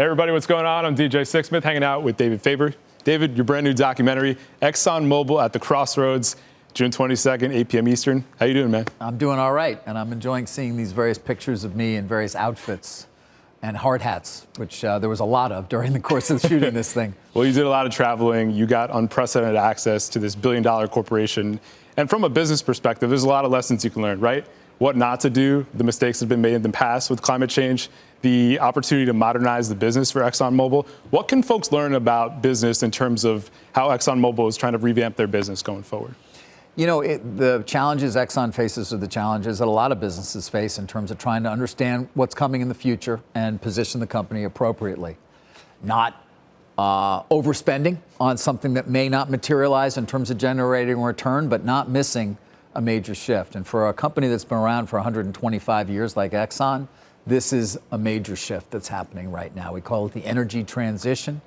Hey everybody, what's going on? I'm DJ Sixsmith, hanging out with David Faber. David, your brand new documentary, ExxonMobil At The Crossroads, June 22nd, 8 p.m. Eastern. How you doing, man? I'm doing all right, and I'm enjoying seeing these various pictures of me in various outfits and hard hats, which there was a lot of during the course of shooting this thing. Well, you did a lot of traveling. You got unprecedented access to this billion-dollar corporation. And from a business perspective, there's a lot of lessons you can learn, right? What not to do, the mistakes that have been made in the past with climate change, the opportunity to modernize the business for ExxonMobil. What can folks learn about business in terms of how ExxonMobil is trying to revamp their business going forward? You know, the challenges Exxon faces are the challenges that a lot of businesses face in terms of trying to understand what's coming in the future and position the company appropriately. Not overspending on something that may not materialize in terms of generating a return, but not missing a major shift. And for a company that's been around for 125 years like Exxon, this is a major shift that's happening right now. We call it the energy transition.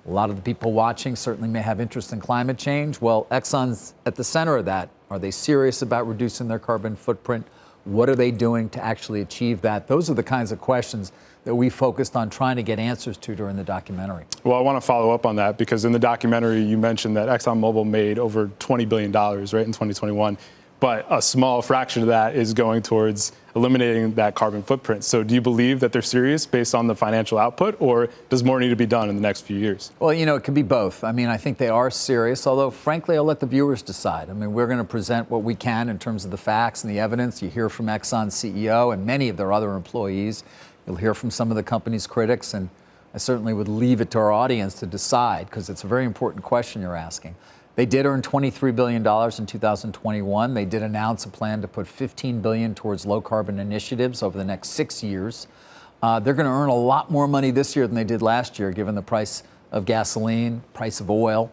A lot of the people watching certainly may have interest in climate change. Well, Exxon's at the center of that. Are they serious about reducing their carbon footprint? What are they doing to actually achieve that? Those are the kinds of questions that we focused on trying to get answers to during the documentary. Well, I want to follow up on that because in the documentary, you mentioned that ExxonMobil made over $20 billion, right, in 2021. But a small fraction of that is going towards eliminating that carbon footprint. So do you believe that they're serious based on the financial output, or does more need to be done in the next few years? Well, you know, it could be both. I mean, I think they are serious, although, frankly, I'll let the viewers decide. I mean, we're going to present what we can in terms of the facts and the evidence. You hear from Exxon's CEO and many of their other employees. You'll hear from some of the company's critics, and I certainly would leave it to our audience to decide, because it's a very important question you're asking. They did earn $23 billion in 2021. They did announce a plan to put $15 billion towards low-carbon initiatives over the next 6 years. They're going to earn a lot more money this year than they did last year, given the price of gasoline, price of oil.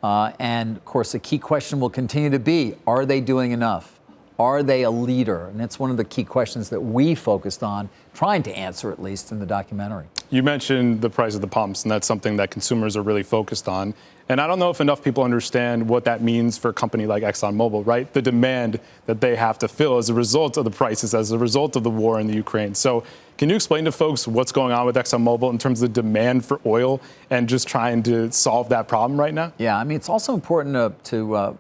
And, of course, the key question will continue to be, are they doing enough? Are they a leader? And it's one of the key questions that we focused on, trying to answer at least in the documentary. You mentioned the price of the pumps, and that's something that consumers are really focused on. And I don't know if enough people understand what that means for a company like ExxonMobil, right? The demand that they have to fill as a result of the prices, as a result of the war in the Ukraine. So can you explain to folks what's going on with ExxonMobil in terms of demand for oil and just trying to solve that problem right now? Yeah, I mean, it's also important to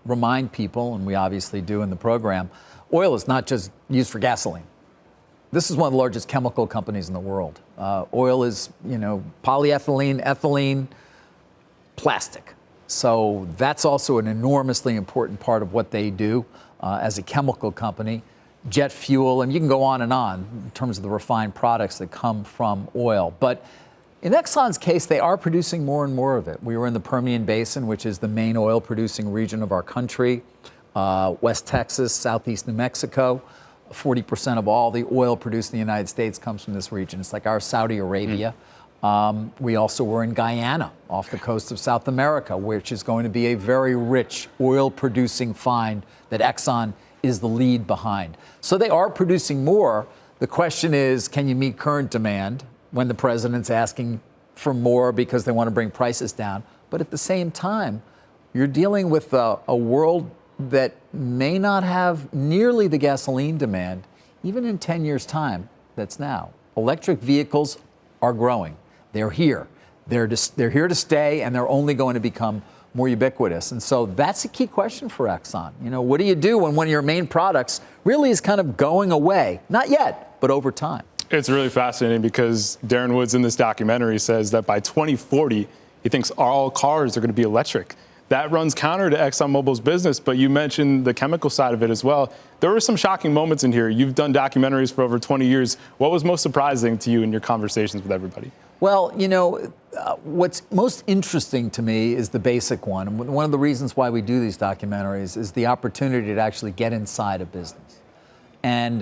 remind people, and we obviously do in the program, oil is not just used for gasoline. This is one of the largest chemical companies in the world. Oil is, you know, polyethylene, ethylene, plastic. So that's also an enormously important part of what they do as a chemical company. Jet fuel, and you can go on in terms of the refined products that come from oil. But in Exxon's case, they are producing more and more of it. We were in the Permian Basin, which is the main oil producing region of our country, West Texas, Southeast New Mexico. 40% of all the oil produced in the United States comes from this region. It's like our Saudi Arabia. We also were in Guyana, off the coast of South America, which is going to be a very rich oil-producing find that Exxon is the lead behind. So they are producing more. The question is, can you meet current demand when the president's asking for more because they want to bring prices down? But at the same time, you're dealing with a world that may not have nearly the gasoline demand, even in 10 years' time, that's now. Electric vehicles are growing. They're here. They're here to stay, and they're only going to become more ubiquitous. And so that's a key question for Exxon. You know, what do you do when one of your main products really is kind of going away? Not yet, but over time. It's really fascinating because Darren Woods in this documentary says that by 2040, he thinks all cars are going to be electric. That runs counter to ExxonMobil's business, but you mentioned the chemical side of it as well. There were some shocking moments in here. You've done documentaries for over 20 years. What was most surprising to you in your conversations with everybody? Well, you know, what's most interesting to me is the basic one. And one of the reasons why we do these documentaries is the opportunity to actually get inside a business. And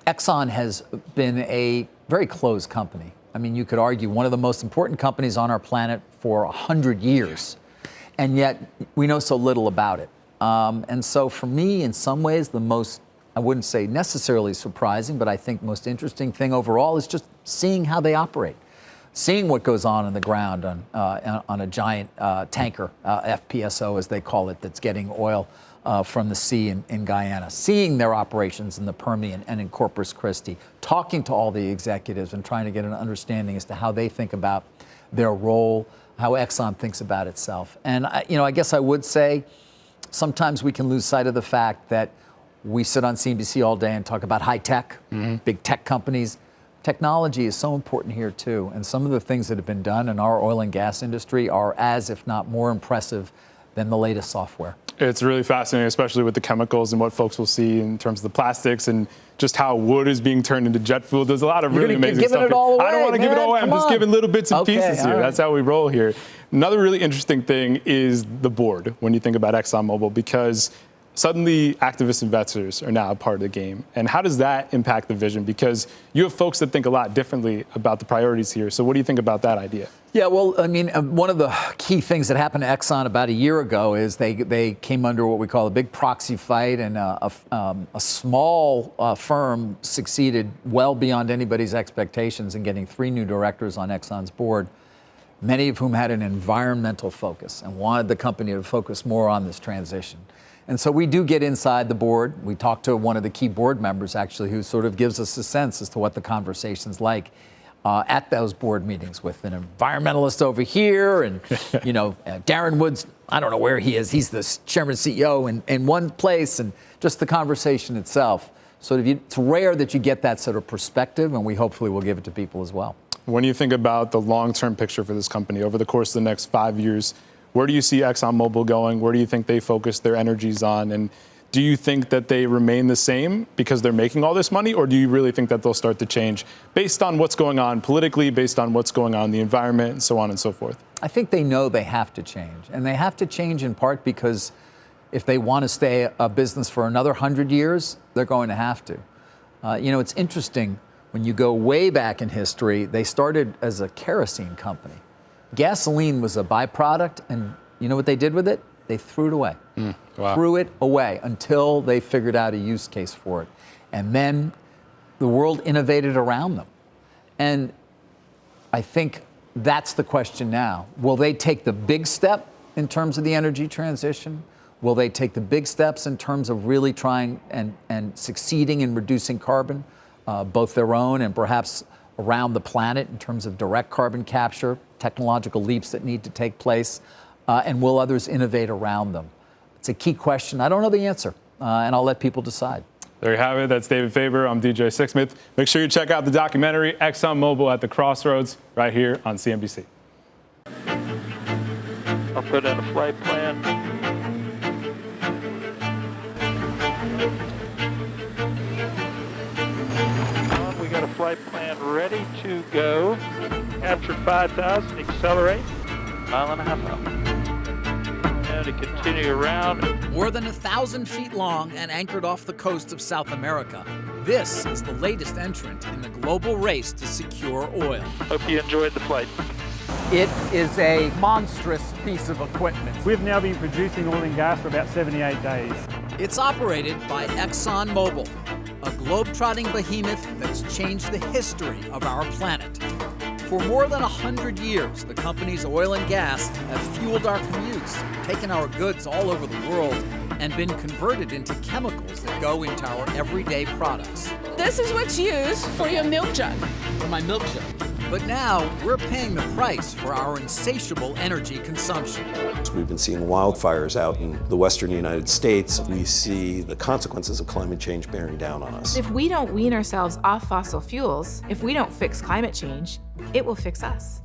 Exxon has been a very closed company. I mean, you could argue one of the most important companies on our planet for 100 years. And yet we know so little about it. And so for me, in some ways, the most, I wouldn't say necessarily surprising, but I think most interesting thing overall is just seeing how they operate, seeing what goes on in the ground on a giant tanker, FPSO as they call it, that's getting oil from the sea in Guyana, seeing their operations in the Permian and in Corpus Christi, talking to all the executives and trying to get an understanding as to how they think about their role, how Exxon thinks about itself. And I guess I would say sometimes we can lose sight of the fact that we sit on CNBC all day and talk about high tech, big tech companies. Technology is so important here too. And some of the things that have been done in our oil and gas industry are as, if not more impressive than the latest software. It's really fascinating, especially with the chemicals and what folks will see in terms of the plastics and just how wood is being turned into jet fuel. There's a lot of really amazing stuff. It all away, I don't want to give it all away. I'm just giving little bits and pieces here. Right. That's how we roll here. Another really interesting thing is the board when you think about ExxonMobil, because suddenly activist investors are now a part of the game. And how does that impact the vision? Because you have folks that think a lot differently about the priorities here. So what do you think about that idea? Yeah, well, I mean, one of the key things that happened to Exxon about a year ago is they came under what we call a big proxy fight, and a small firm succeeded well beyond anybody's expectations in getting 3 new directors on Exxon's board, many of whom had an environmental focus and wanted the company to focus more on this transition. And so we do get inside the board. We talked to one of the key board members, actually, who sort of gives us a sense as to what the conversation's like at those board meetings, with an environmentalist over here and, Darren Woods, I don't know where he is. He's the chairman CEO in one place, and just the conversation itself. It's rare that you get that sort of perspective, and we hopefully will give it to people as well. When you think about the long-term picture for this company over the course of the next 5 years, where do you see ExxonMobil going? Where do you think they focus their energies on? And do you think that they remain the same because they're making all this money? Or do you really think that they'll start to change based on what's going on politically, based on what's going on in the environment, and so on and so forth? I think they know they have to change. And they have to change in part because if they want to stay a business for another 100 years, they're going to have to. It's interesting. When you go way back in history, they started as a kerosene company. Gasoline was a byproduct, and you know what they did with it? They threw it away. Wow. Threw it away until they figured out a use case for it. And then the world innovated around them. And I think that's the question now. Will they take the big step in terms of the energy transition? Will they take the big steps in terms of really trying and succeeding in reducing carbon, both their own and perhaps around the planet in terms of direct carbon capture, technological leaps that need to take place, and will others innovate around them? It's a key question. I don't know the answer, and I'll let people decide. There you have it. That's David Faber. I'm DJ Sixsmith. Make sure you check out the documentary, ExxonMobil at the Crossroads, right here on CNBC. I'll put in a flight plan. We got a flight plan ready to go. Capture 5,000, accelerate, 1.5 miles. And to continue around. More than 1,000 feet long and anchored off the coast of South America, this is the latest entrant in the global race to secure oil. Hope you enjoyed the flight. It is a monstrous piece of equipment. We've now been producing oil and gas for about 78 days. It's operated by ExxonMobil, a globe-trotting behemoth that's changed the history of our planet. For more than 100 years, the company's oil and gas have fueled our commutes, taken our goods all over the world, and been converted into chemicals that go into our everyday products. This is what's used for your milk jug. For my milk jug. But now, we're paying the price for our insatiable energy consumption. We've been seeing wildfires out in the western United States. We see the consequences of climate change bearing down on us. If we don't wean ourselves off fossil fuels, if we don't fix climate change, it will fix us.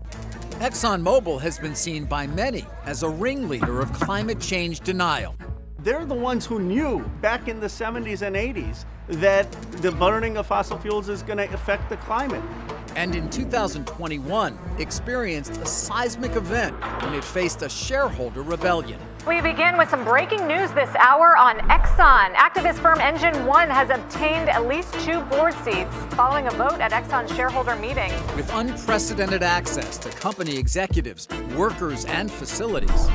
ExxonMobil has been seen by many as a ringleader of climate change denial. They're the ones who knew back in the 70s and 80s that the burning of fossil fuels is going to affect the climate. And in 2021, experienced a seismic event when it faced a shareholder rebellion. We begin with some breaking news this hour on Exxon. Activist firm Engine One has obtained at least 2 board seats following a vote at Exxon's shareholder meeting. With unprecedented access to company executives, workers, and facilities,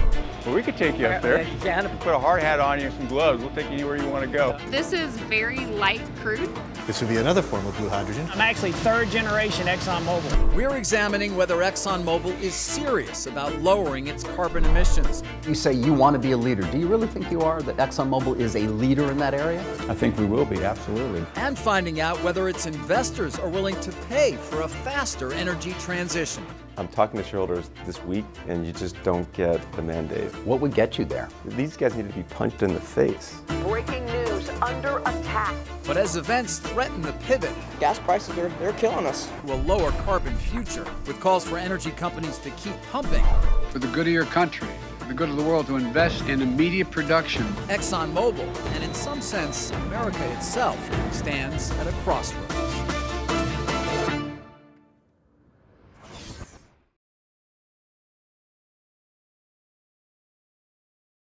Well, we could take you up there. You can. Put a hard hat on you and some gloves. We'll take you anywhere you want to go. This is very light crude. This would be another form of blue hydrogen. I'm actually third generation ExxonMobil. We're examining whether ExxonMobil is serious about lowering its carbon emissions. You say you want to be a leader. Do you really think you are, that ExxonMobil is a leader in that area? I think we will be, absolutely. And finding out whether its investors are willing to pay for a faster energy transition. I'm talking to shareholders this week, and you just don't get the mandate. What would get you there? These guys need to be punched in the face. Breaking news, under attack. But as events threaten the pivot, gas prices, they're killing us. To a lower carbon future, with calls for energy companies to keep pumping. For the good of your country, for the good of the world, to invest in immediate production. ExxonMobil, and in some sense, America itself, stands at a crossroads.